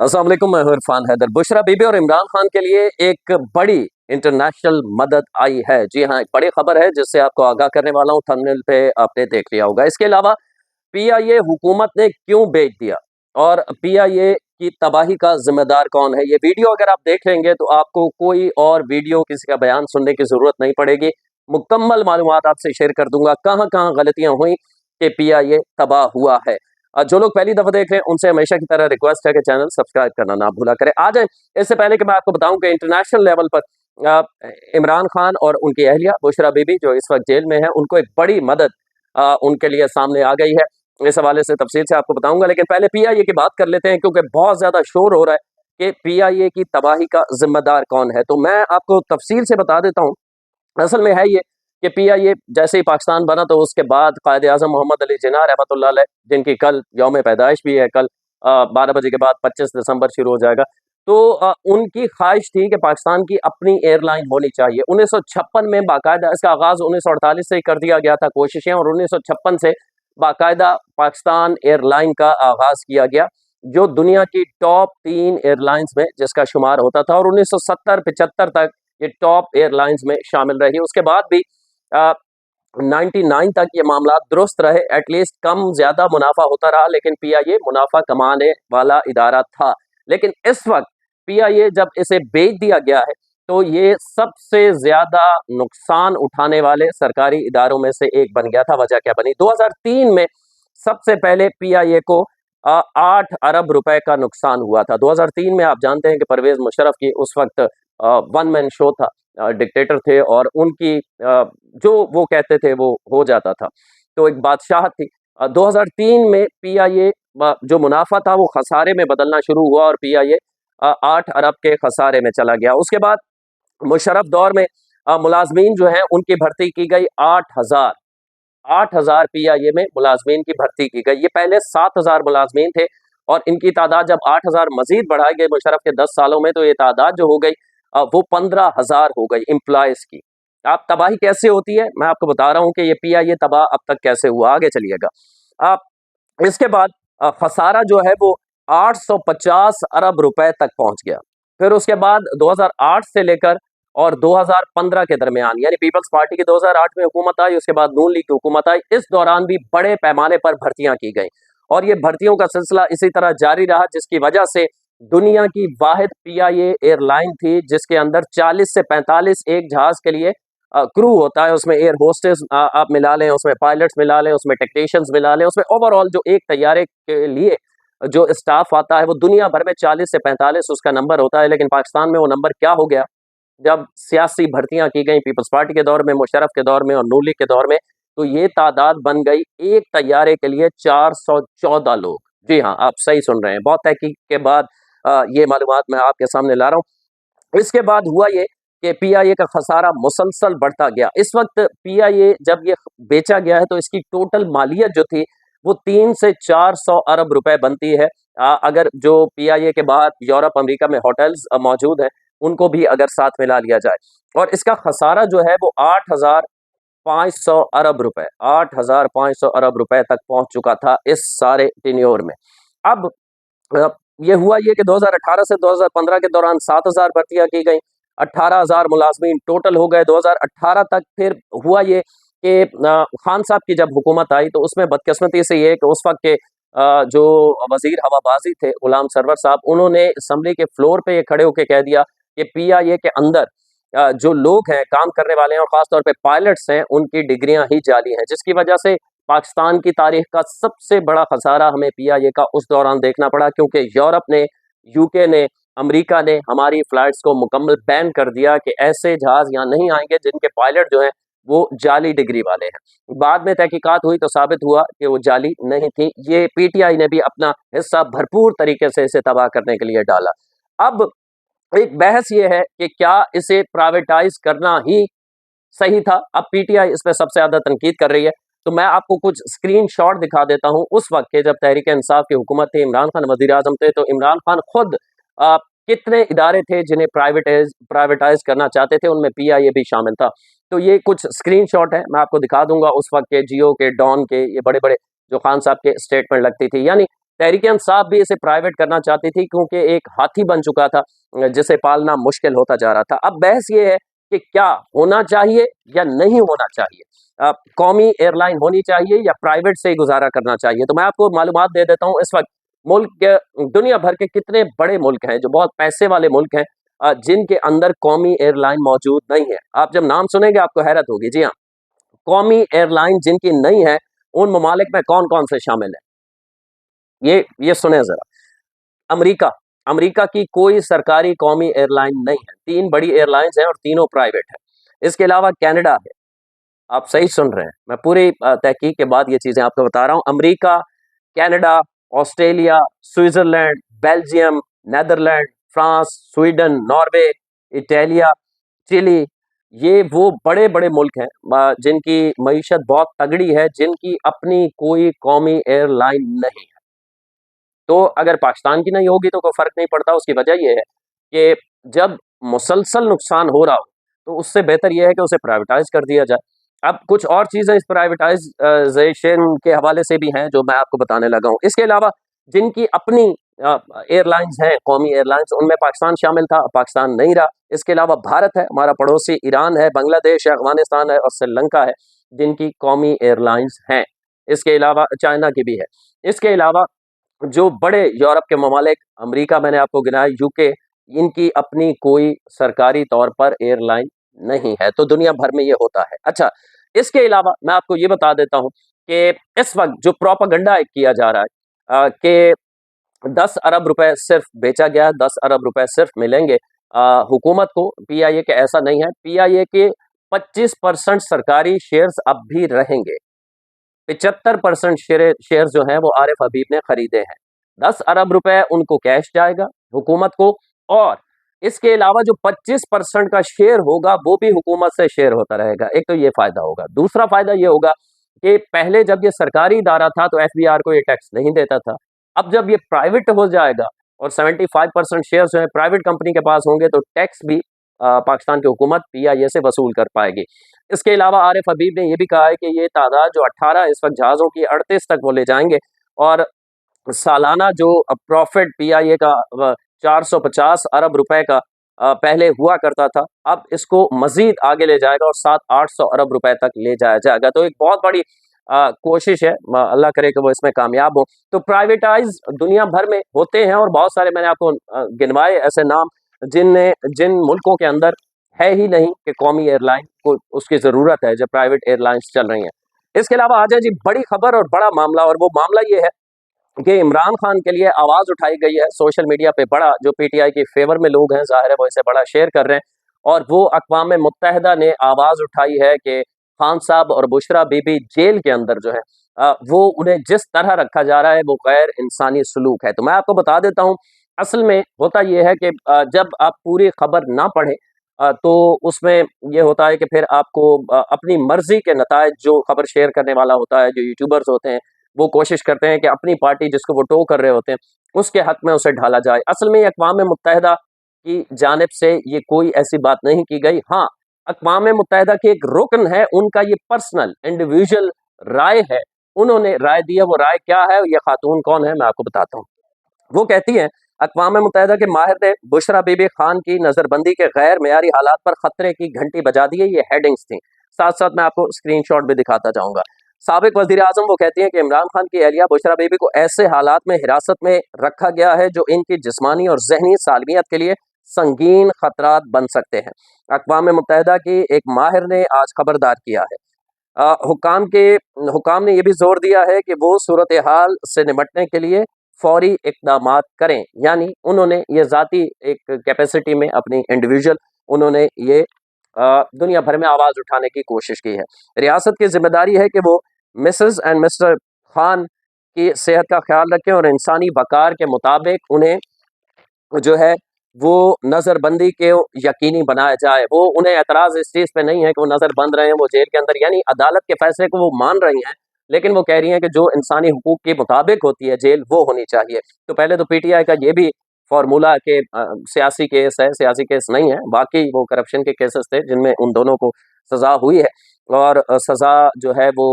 अस्सलाम वालेकुम, मैं हूं इरफान हैदर। बुशरा बीबी और इमरान खान के लिए एक बड़ी इंटरनेशनल मदद आई है। जी हाँ, एक बड़ी खबर है जिससे आपको आगाह करने वाला हूं। थंबनेल पे आपने देख लिया होगा। इसके अलावा पीआईए हुकूमत ने क्यों बेच दिया और पीआईए की तबाही का जिम्मेदार कौन है, ये वीडियो अगर आप देख लेंगे तो आपको कोई और वीडियो किसी का बयान सुनने की जरूरत नहीं पड़ेगी। मुकम्मल मालूमात आपसे शेयर कर दूंगा कहां कहां गलतियां हुई कि पीआईए तबाह हुआ है। जो लोग पहली दफा देख रहे हैं उनसे हमेशा की तरह रिक्वेस्ट है कि चैनल सब्सक्राइब करना ना भूला करें। आ जाए इससे पहले कि मैं आपको बताऊं कि इंटरनेशनल लेवल पर इमरान खान और उनकी अहलिया बुशरा बीबी जो इस वक्त जेल में है, उनको एक बड़ी मदद उनके लिए सामने आ गई है। इस हवाले से तफसील से आपको बताऊंगा, लेकिन पहले पीआईए की बात कर लेते हैं क्योंकि बहुत ज्यादा शोर हो रहा है कि पीआईए की तबाही का जिम्मेदार कौन है। तो मैं आपको तफसील से बता देता हूँ। असल में है ये कि पीआईए जैसे ही पाकिस्तान बना तो उसके बाद कायद आज़म मोहम्मद अली जिन्ना रहमतुल्लाह अलैह, जिनकी कल यौम पैदाइश भी है, कल 12 बजे के बाद 25 दिसंबर शुरू हो जाएगा। तो उनकी ख्वाहिश थी कि पाकिस्तान की अपनी एयरलाइन होनी चाहिए। 1956 में बाकायदा इसका आगाज 1948 से ही कर दिया गया था कोशिशें, और 1956 से बाकायदा पाकिस्तान एयरलाइन का आगाज किया गया, जो दुनिया की टॉप 3 एयरलाइंस में जिसका शुमार होता था, और 1970-75 तक ये टॉप एयरलाइंस में शामिल रही। उसके बाद भी 99 तक ये मामला दुरुस्त रहे, एटलीस्ट कम ज्यादा मुनाफा होता रहा, लेकिन पीआईए मुनाफा कमाने वाला इदारा था। लेकिन इस वक्त पीआईए जब इसे बेच दिया गया है तो ये सबसे ज्यादा नुकसान उठाने वाले सरकारी इदारों में से एक बन गया था। वजह क्या बनी? 2003 में सबसे पहले पीआईए को 8 अरब रुपए का नुकसान हुआ था। 2003 में आप जानते हैं कि परवेज मुशर्रफ की उस वक्त वन मैन शो था, डिक्टेटर थे, और उनकी जो वो कहते थे वो हो जाता था, तो एक बादशाहत थी। 2003 में पीआईए जो मुनाफा था वो खसारे में बदलना शुरू हुआ और पीआईए 8 अरब के खसारे में चला गया। उसके बाद मुशर्रफ दौर में मुलाजमीन जो हैं उनकी भर्ती की गई 8,000 पीआईए में मुलाजमीन की भर्ती की गई। ये पहले 7,000 मुलाजमीन थे और इनकी तादाद जब 8,000 मजीद बढ़ाई गई मुशर्रफ के 10 सालों में, तो ये तादाद जो हो गई वो 15,000 हो गई एम्प्लॉयज की। आप तबाही कैसे होती है मैं आपको बता रहा हूं कि ये पीआईए तबाह अब तक कैसे हुआ। आगे चलिएगा। आप इसके बाद खसारा जो है वो 850 अरब रुपए तक पहुंच गया। फिर उसके बाद 2008 से लेकर और 2015 के दरमियान, यानी पीपल्स पार्टी की 2008 में हुकूमत आई, उसके बाद नून लीग की हुकूमत आई, इस दौरान भी बड़े पैमाने पर भर्तियां की गई और ये भर्तियों का सिलसिला इसी तरह जारी रहा, जिसकी वजह से दुनिया की वाहिद पीआईए एयरलाइन थी जिसके अंदर 40 से 45 एक जहाज के लिए क्रू होता है। उसमें एयर होस्टेस आप मिला लें, उसमें पायलट्स मिला लें, उसमें टेक्नीशियंस मिला लें, उसमें ओवरऑल जो एक तैयारे के लिए जो स्टाफ आता है वो दुनिया भर में 40 से 45 उसका नंबर होता है। लेकिन पाकिस्तान में वो नंबर क्या हो गया जब सियासी भर्तियां की गई पीपल्स पार्टी के दौर में, मुशर्रफ के दौर में और नून लीग के दौर में, तो ये तादाद बन गई एक तैयारे के लिए 414 लोग। जी हाँ, आप सही सुन रहे हैं। बहुत तहकीक के बाद ये मालूमात मैं आपके सामने ला रहा हूँ। इसके बाद हुआ ये कि पीआईए का खसारा मुसलसल बढ़ता गया। इस वक्त पीआईए जब ये बेचा गया है तो इसकी टोटल मालियत जो थी वो 3 से 400 अरब रुपए बनती है। अगर जो पीआईए के बाहर यूरोप अमेरिका में होटल्स मौजूद हैं उनको भी अगर साथ मिला लिया जाए, और इसका खसारा जो है वो 8,500 अरब रुपए 8,500 अरब रुपए तक पहुंच चुका था इस सारे टेन्योर में। अब ये हुआ ये कि 2018 से 2015 के दौरान 7,000 भर्तियां की गई, 18,000 मुलाजमीन टोटल हो गए 2018 तक। फिर हुआ ये कि खान साहब की जब हुकूमत आई तो उसमें बदकिस्मती से ये कि उस वक्त के जो वजीर हवाबाजी थे गुलाम सरवर साहब, उन्होंने असम्बली के फ्लोर पे ये खड़े होकर कह दिया कि पीआईए के अंदर जो लोग हैं काम करने वाले हैं और खासतौर पे पायलट्स हैं उनकी डिग्रियां ही जाली हैं, जिसकी वजह से पाकिस्तान की तारीख का सबसे बड़ा खसारा हमें पीआईए का उस दौरान देखना पड़ा, क्योंकि यूरोप ने, यूके ने, अमेरिका ने हमारी फ्लाइट्स को मुकम्मल बैन कर दिया कि ऐसे जहाज यहाँ नहीं आएंगे जिनके पायलट जो हैं वो जाली डिग्री वाले हैं। बाद में तहकीकात हुई तो साबित हुआ कि वो जाली नहीं थी। ये पीटीआई ने भी अपना हिस्सा भरपूर तरीके से इसे तबाह करने के लिए डाला। अब एक बहस ये है कि क्या इसे प्राइवेटाइज करना ही सही था। अब पीटीआई इस पे सबसे ज्यादा तनकीद कर रही है, तो मैं आपको कुछ स्क्रीनशॉट दिखा देता हूं उस वक्त के जब तहरीक इंसाफ की हुकूमत थी, इमरान खान वजीर आजम थे, तो इमरान खान खुद कितने इदारे थे जिन्हें प्राइवेटाइज करना चाहते थे, उनमें पीआईए भी शामिल था। तो ये कुछ स्क्रीनशॉट है, मैं आपको दिखा दूंगा उस वक्त के जियो के, डॉन के, ये बड़े बड़े जो खान साहब के स्टेटमेंट लगती थी। यानी तहरीक इंसाफ भी इसे प्राइवेट करना चाहती थी क्योंकि एक हाथी बन चुका था जिसे पालना मुश्किल होता जा रहा था। अब बहस ये है कि क्या होना चाहिए या नहीं होना चाहिए, कौमी एयरलाइन होनी चाहिए या प्राइवेट से ही गुजारा करना चाहिए। तो मैं आपको मालूमात दे देता हूँ, इस वक्त दुनिया भर के कितने बड़े मुल्क हैं जो बहुत पैसे वाले मुल्क हैं, जिनके अंदर कौमी एयरलाइन मौजूद नहीं है। आप जब नाम सुनेंगे आपको हैरत होगी। जी हाँ, कौमी एयरलाइन जिनकी नहीं है, उन ममालिक में कौन कौन से शामिल है, ये सुने जरा। अमेरिका, अमेरिका की कोई सरकारी कौमी एयरलाइन नहीं है, 3 बड़ी एयरलाइंस हैं और तीनों प्राइवेट है। इसके अलावा कनाडा है, आप सही सुन रहे हैं, मैं पूरी तहकीक के बाद ये चीजें आपको बता रहा हूं। America, Canada, Australia, Switzerland, Belgium, Netherland, France, Sweden, Norway, Italia, Chile, ये वो बड़े-बड़े मुल्क हैं जिनकी मईशत बहुत तगड़ी है, जिनकी अपनी कोई कौमी एयरलाइन नहीं है। तो अगर पाकिस्तान की नहीं होगी तो कोई फ़र्क नहीं पड़ता, उसकी वजह ये है कि जब मुसलसल नुकसान हो रहा हो, तो उससे बेहतर ये है कि उसे प्राइवेटाइज़ कर दिया जाए। अब कुछ और चीज़ें इस प्राइवेटाइज़ेशन के हवाले से भी हैं, जो मैं आपको बताने लगा हूँ। इसके अलावा जिनकी अपनी एयरलाइंस हैं, कौमी एयरलाइंस, उनमें पाकिस्तान शामिल था, पाकिस्तान नहीं रहा। इसके अलावा भारत है, हमारा पड़ोसी, ईरान है, बांग्लादेश है, अफ़गानिस्तान है और श्रीलंका है, जिनकी कौमी एयरलाइंस हैं। इसके अलावा चाइना की भी है। इसके अलावा जो बड़े यूरोप के ममालिक, अमेरिका मैंने आपको गिनाया, यूके, इनकी अपनी कोई सरकारी तौर पर एयरलाइन नहीं है। तो दुनिया भर में ये होता है। अच्छा, इसके अलावा मैं आपको ये बता देता हूँ कि इस वक़्त जो प्रोपेगेंडा किया जा रहा है कि 10 अरब रुपए सिर्फ बेचा गया है, 10 अरब रुपए सिर्फ मिलेंगे हुकूमत को, पीआईए के ऐसा नहीं है। पीआईए के 25% सरकारी शेयर्स अब भी रहेंगे। 75% शेयर जो हैं वो आरिफ हबीब ने खरीदे हैं। 10 अरब रुपए उनको कैश जाएगा हुकूमत को, और इसके अलावा जो 25% का शेयर होगा वो भी हुकूमत से शेयर होता रहेगा। एक तो ये फायदा होगा। दूसरा फायदा ये होगा कि पहले जब ये सरकारी इदारा था तो एफबीआर को ये टैक्स नहीं देता था। अब जब ये प्राइवेट हो जाएगा और 75% शेयर जो है प्राइवेट कंपनी के पास होंगे, तो टैक्स भी पाकिस्तान की हुकूमत पीआईए से वसूल कर पाएगी। इसके अलावा आरिफ हबीब ने यह भी कहा है कि ये तादाद जो 18 इस वक्त जहाज़ों की 38 तक वो ले जाएंगे, और सालाना जो प्रॉफिट पीआईए का 450 अरब रुपए का पहले हुआ करता था, अब इसको मजीद आगे ले जाएगा और 700-800 अरब रुपए तक ले जाया जाएगा। तो एक बहुत बड़ी कोशिश है, अल्लाह करे कि वो इसमें कामयाब हो। तो प्राइवेटाइज दुनिया भर में होते हैं और बहुत सारे मैंने आपको गिनवाए ऐसे नाम जिन मुल्कों के अंदर है ही नहीं कि कौमी एयरलाइन को उसकी ज़रूरत है, जब प्राइवेट एयरलाइंस चल रही हैं। इसके अलावा आ जाए जी बड़ी खबर और बड़ा मामला, और वो मामला ये है कि इमरान खान के लिए आवाज़ उठाई गई है सोशल मीडिया पे। बड़ा जो पीटीआई के फेवर में लोग हैं, ज़ाहिर है वो इसे बड़ा शेयर कर रहे हैं, और वो अक़वाम मुत्तहिदा ने आवाज़ उठाई है कि खान साहब और बुशरा बीबी जेल के अंदर जो है वो उन्हें जिस तरह रखा जा रहा है वो गैर इंसानी सलूक है। तो मैं आपको बता देता हूँ, असल में होता ये है कि जब आप पूरी खबर ना पढ़ें तो उसमें ये होता है कि फिर आपको अपनी मर्जी के नतायज, जो खबर शेयर करने वाला होता है, जो यूट्यूबर्स होते हैं, वो कोशिश करते हैं कि अपनी पार्टी जिसको वो टो कर रहे होते हैं उसके हक में उसे ढाला जाए। असल में अक़वाम मुत्तहिदा की जानिब से ये कोई ऐसी बात नहीं की गई। हाँ, अक़वाम मुत्तहिदा की एक रुकन है, उनका ये पर्सनल इंडिविजुअल राय है, उन्होंने राय दी है। वो राय क्या है, ये खातून कौन है, मैं आपको बताता हूँ। वो कहती हैं, अक़वाम मुत्तहिदा के माहिर ने बुशरा बीबी खान की नज़रबंदी के गैर मेयारी हालात पर खतरे की घंटी बजा दी है। ये हेडिंग्स थी, साथ साथ मैं आपको स्क्रीनशॉट भी दिखाता जाऊंगा। साबिक वज़ीर आज़म वो कहती हैं कि इमरान खान की अहलिया बुशरा बीबी को ऐसे हालात में हिरासत में रखा गया है जो इनकी जिस्मानी और जहनी सालमियत के लिए संगीन खतरात बन सकते हैं। अक़वाम मुत्तहिदा की एक माहिर ने आज खबरदार किया है। हुकाम ने यह भी जोर दिया है कि वो सूरत हाल से निपटने के लिए फौरी इक़दामात करें। यानी उन्होंने ये ज़ाती एक कैपेसिटी में, अपनी इंडिविजुअल, उन्होंने ये दुनिया भर में आवाज़ उठाने की कोशिश की है। रियासत की जिम्मेदारी है कि वो मिसेस एंड मिस्टर खान की सेहत का ख्याल रखें और इंसानी वक़ार के मुताबिक उन्हें जो है वो नज़रबंदी के यकीनी बनाया जाए। वो उन्हें एतराज़ इस चीज़ पे नहीं है कि वो नज़र बंद रहे हैं, वो जेल के अंदर, यानी अदालत के फैसले को वो मान रही हैं, लेकिन वो कह रही हैं कि जो इंसानी हुकूक के मुताबिक होती है जेल, वो होनी चाहिए। तो पहले तो पीटीआई का ये भी फार्मूला के सियासी केस है, सियासी केस नहीं है, बाकी वो करप्शन के केसेस थे जिनमें उन दोनों को सज़ा हुई है, और सज़ा जो है वो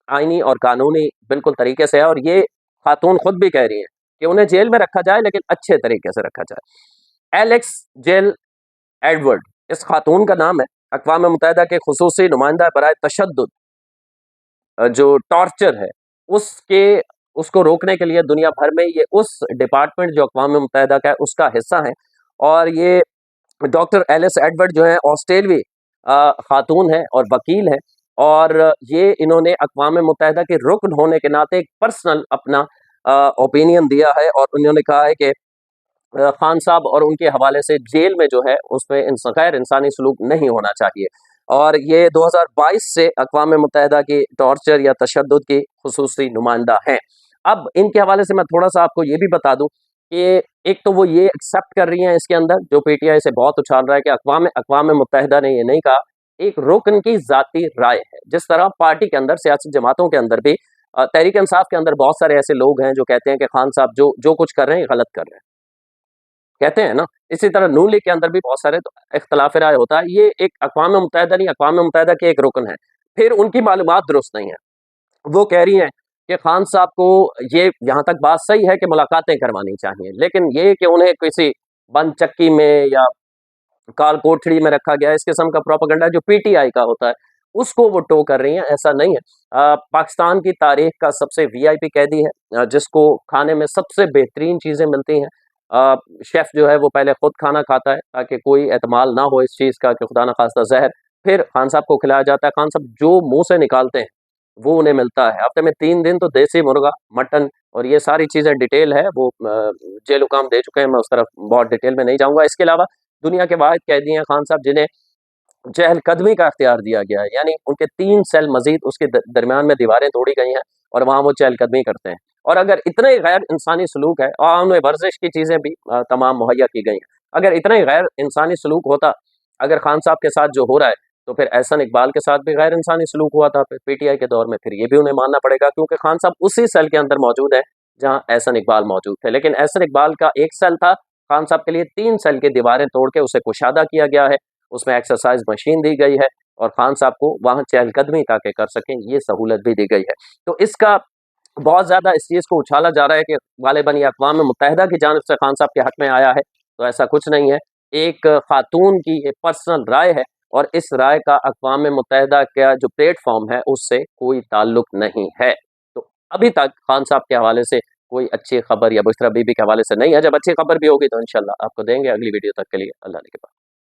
आईनी और कानूनी बिल्कुल तरीके से है। और ये खातून खुद भी कह रही हैं कि उन्हें जेल में रखा जाए, लेकिन अच्छे तरीके से रखा जाए। एलेक्स जेल एडवर्ड इस खातून का नाम है। अक़वाम मुत्तहिदा के खुसूसी नुमाइंदा बराए तशद्दुद, जो टॉर्चर है उसके उसको रोकने के लिए दुनिया भर में ये उस डिपार्टमेंट जो अक़वाम मुत्तहिदा का है उसका हिस्सा है। और ये डॉक्टर एलिस एडवर्ड जो है ऑस्ट्रेलवी खातून है और वकील है, और ये इन्होंने अक़वाम मुत्तहिदा के रुकन होने के नाते एक पर्सनल अपना ओपिनियन दिया है, और उन्होंने कहा है कि खान साहब और उनके हवाले से जेल में जो है उसमें गैर इंसानी सलूक नहीं होना चाहिए। और ये 2022 से अक़वाम मुत्तहिदा की टॉर्चर या तशद्दुद की खुसूसी नुमाइंदा हैं। अब इनके हवाले से मैं थोड़ा-सा आपको ये भी बता दूँ कि एक तो वो ये एक्सेप्ट कर रही हैं इसके अंदर, जो पीटीआई से बहुत उछाल रहा है कि अक़वाम मुत्तहिदा ने ये नहीं कहा, एक रुकन की ज़ाती राय है। जिस तरह पार्टी के अंदर, सियासी जमातों के अंदर भी तहरीक इंसाफ के अंदर बहुत सारे ऐसे लोग हैं जो कहते हैं कि खान साहब जो कुछ कर रहे हैं, गलत कर रहे हैं। कहते हैं ना, इसी तरह नून लीग के अंदर भी बहुत सारे तो इख्तिलाफ राय होता है। ये एक अक़वाम मुत्तहिदा नहीं, अक़वाम मुत्तहिदा के एक रुकन है। फिर उनकी मालूमात दुरुस्त नहीं है। वो कह रही हैं कि खान साहब को, ये यहाँ तक बात सही है कि मुलाकातें करवानी चाहिए, लेकिन ये कि उन्हें किसी बंद चक्की में या काल कोठड़ी में रखा गया है, इस किस्म का प्रोपेगेंडा जो पीटीआई का होता है, उसको वो टो कर रही हैं, ऐसा नहीं है। पाकिस्तान की तारीख का सबसे वीआईपी कैदी है, जिसको खाने में सबसे बेहतरीन चीज़ें मिलती हैं। शेफ़ जो है वो पहले खुद खाना खाता है ताकि कोई एहतमाल ना हो इस चीज़ का कि खुदा न खास्ता ज़हर, फिर खान साहब को खिलाया जाता है। खान साहब जो मुँह से निकालते हैं, वो उन्हें मिलता है। हफ़्ते में 3 दिन तो देसी मुर्गा, मटन और ये सारी चीज़ें डिटेल है, वो जेल हुकाम दे चुके हैं, मैं उस तरफ बहुत डिटेल में नहीं जाऊँगा। इसके अलावा दुनिया के वाहिद कैदी हैं खान साहब जिन्हें चहलकदमी का इख्तियार दिया गया है, यानी उनके 3 सेल मज़ीद उसके दरमियान में दीवारें तोड़ी गई हैं और वहाँ वो चहलकदमी करते हैं। और अगर इतने गैर इंसानी सलूक है, और उन्हें वर्जिश की चीज़ें भी तमाम मुहैया की गई हैं। अगर इतना ही गैर इंसानी सलूक होता, अगर खान साहब के साथ जो हो रहा है, तो फिर एहसन इकबाल के साथ भी गैर इंसानी सलूक हुआ था फिर पीटीआई के दौर में, फिर ये भी उन्हें मानना पड़ेगा, क्योंकि खान साहब उसी सेल के अंदर मौजूद हैं जहाँ एहसन इकबाल मौजूद थे। लेकिन एहसन इकबाल का 1 सेल था, खान साहब के लिए 3 सेल की दीवारें तोड़ के उसे कुशादा किया गया है, उसमें एक्सरसाइज मशीन दी गई है, और खान साहब को वहाँ चहलकदमी ताकि कर सकें, ये सहूलत भी दी गई है। तो इसका बहुत ज़्यादा इस चीज़ को उछाला जा रहा है कि गालिबन ये अक़वाम मुत्तहिदा की जानिब से खान साहब के हक़ में आया है, तो ऐसा कुछ नहीं है। एक खातून की एक पर्सनल राय है, और इस राय का अक़वाम मुत्तहिदा का जो प्लेटफ़ॉर्म है उससे कोई ताल्लुक नहीं है। तो अभी तक खान साहब के हवाले से कोई अच्छी खबर या बुशरा बीबी के हवाले से नहीं है। जब अच्छी खबर भी होगी तो इंशाअल्लाह आपको देंगे। अगली वीडियो तक के लिए अल्लाह ने के बाद।